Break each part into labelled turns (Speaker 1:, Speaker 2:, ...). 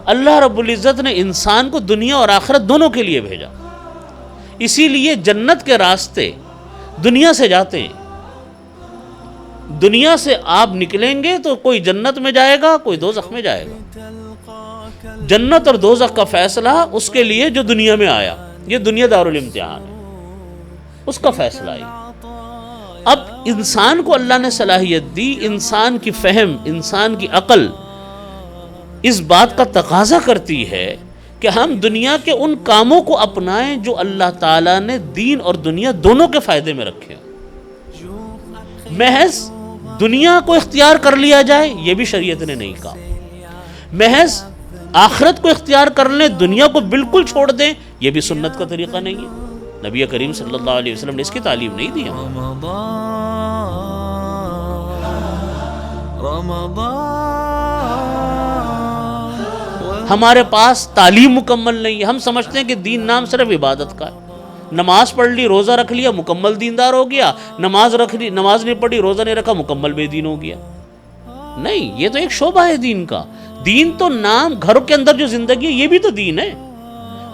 Speaker 1: اللہ رب العزت نے انسان کو دنیا اور آخرت دونوں کے لیے بھیجا، اسی لیے جنت کے راستے دنیا سے جاتے ہیں۔ دنیا سے آپ نکلیں گے تو کوئی جنت میں جائے گا، کوئی دوزخ میں جائے گا۔ جنت اور دوزخ کا فیصلہ اس کے لیے جو دنیا میں آیا، یہ دنیا دارالامتحان ہے، اس کا فیصلہ ہے۔ اب انسان کو اللہ نے صلاحیت دی، انسان کی فہم، انسان کی عقل اس بات کا تقاضا کرتی ہے کہ ہم دنیا کے ان کاموں کو اپنائیں جو اللہ تعالیٰ نے دین اور دنیا دونوں کے فائدے میں رکھے ہیں۔ محض دنیا کو اختیار کر لیا جائے، یہ بھی شریعت نے نہیں کہا۔ محض آخرت کو اختیار کر لیں، دنیا کو بالکل چھوڑ دیں، یہ بھی سنت کا طریقہ نہیں ہے۔ نبی کریم صلی اللہ علیہ وسلم نے اس کی تعلیم نہیں دی ہمیں۔ ہمارے پاس تعلیم مکمل نہیں ہے، ہم سمجھتے ہیں کہ دین نام صرف عبادت کا ہے۔ نماز پڑھ لی، روزہ رکھ لیا، مکمل دیندار ہو گیا، نماز نہیں پڑھی، روزہ نہیں رکھا، مکمل بے دین ہو گیا۔ نہیں، یہ تو ایک شعبہ ہے دین کا۔ دین تو نام، گھروں کے اندر جو زندگی ہے یہ بھی تو دین ہے۔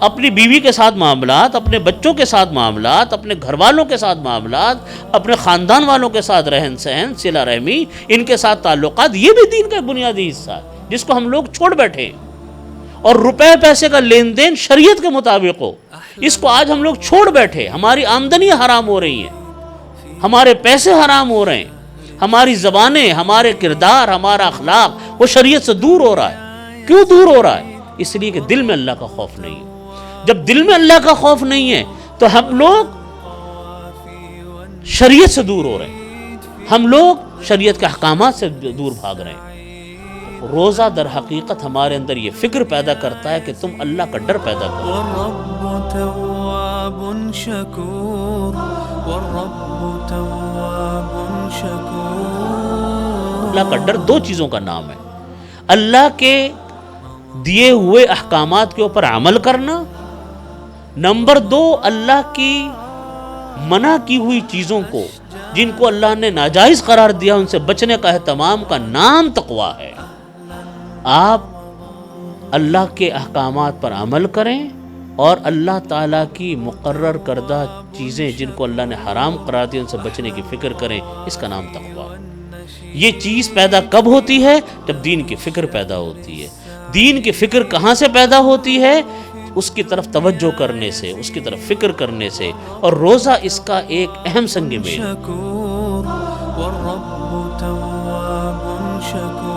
Speaker 1: اپنی بیوی کے ساتھ معاملات، اپنے بچوں کے ساتھ معاملات، اپنے گھر والوں کے ساتھ معاملات، اپنے خاندان والوں کے ساتھ رہن سہن، صلہ رحمی، ان کے ساتھ تعلقات، یہ بھی دین کا بنیادی حصہ ہے جس کو ہم لوگ چھوڑ بیٹھے۔ اور روپے پیسے کا لین دین شریعت کے مطابق ہو، اس کو آج ہم لوگ چھوڑ بیٹھے۔ ہماری آمدنی حرام ہو رہی ہیں، ہمارے پیسے حرام ہو رہے ہیں، ہماری زبانیں، ہمارے کردار، ہمارا اخلاق وہ شریعت سے دور ہو رہا ہے۔ کیوں دور ہو رہا ہے؟ اس لیے کہ دل میں اللہ کا خوف نہیں ہے۔ جب دل میں اللہ کا خوف نہیں ہے تو ہم لوگ شریعت سے دور ہو رہے ہیں، ہم لوگ شریعت کے احکامات سے دور بھاگ رہے ہیں۔ روزہ در حقیقت ہمارے اندر یہ فکر پیدا کرتا ہے کہ تم اللہ کا ڈر پیدا کرو۔
Speaker 2: والرب تواب شکور، والرب تواب شکور۔
Speaker 1: اللہ کا ڈر دو چیزوں کا نام ہے: اللہ کے دیے ہوئے احکامات کے اوپر عمل کرنا، نمبر دو اللہ کی منع کی ہوئی چیزوں کو، جن کو اللہ نے ناجائز قرار دیا، ان سے بچنے کا اہتمام کا نام تقویٰ ہے۔ آپ اللہ کے احکامات پر عمل کریں اور اللہ تعالیٰ کی مقرر کردہ چیزیں جن کو اللہ نے حرام قرار دیا ان سے بچنے کی فکر کریں، اس کا نام تقویٰ ہے۔ یہ چیز پیدا کب ہوتی ہے؟ جب دین کی فکر پیدا ہوتی ہے۔ دین کی فکر کہاں سے پیدا ہوتی ہے؟ اس کی طرف توجہ کرنے سے، اس کی طرف فکر کرنے سے، اور روزہ اس کا ایک اہم سنگ میل ہے۔
Speaker 2: والرب تواب شکور۔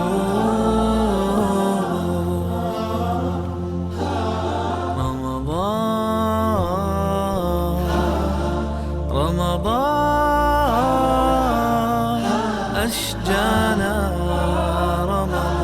Speaker 2: رمضان أشجانا رمضان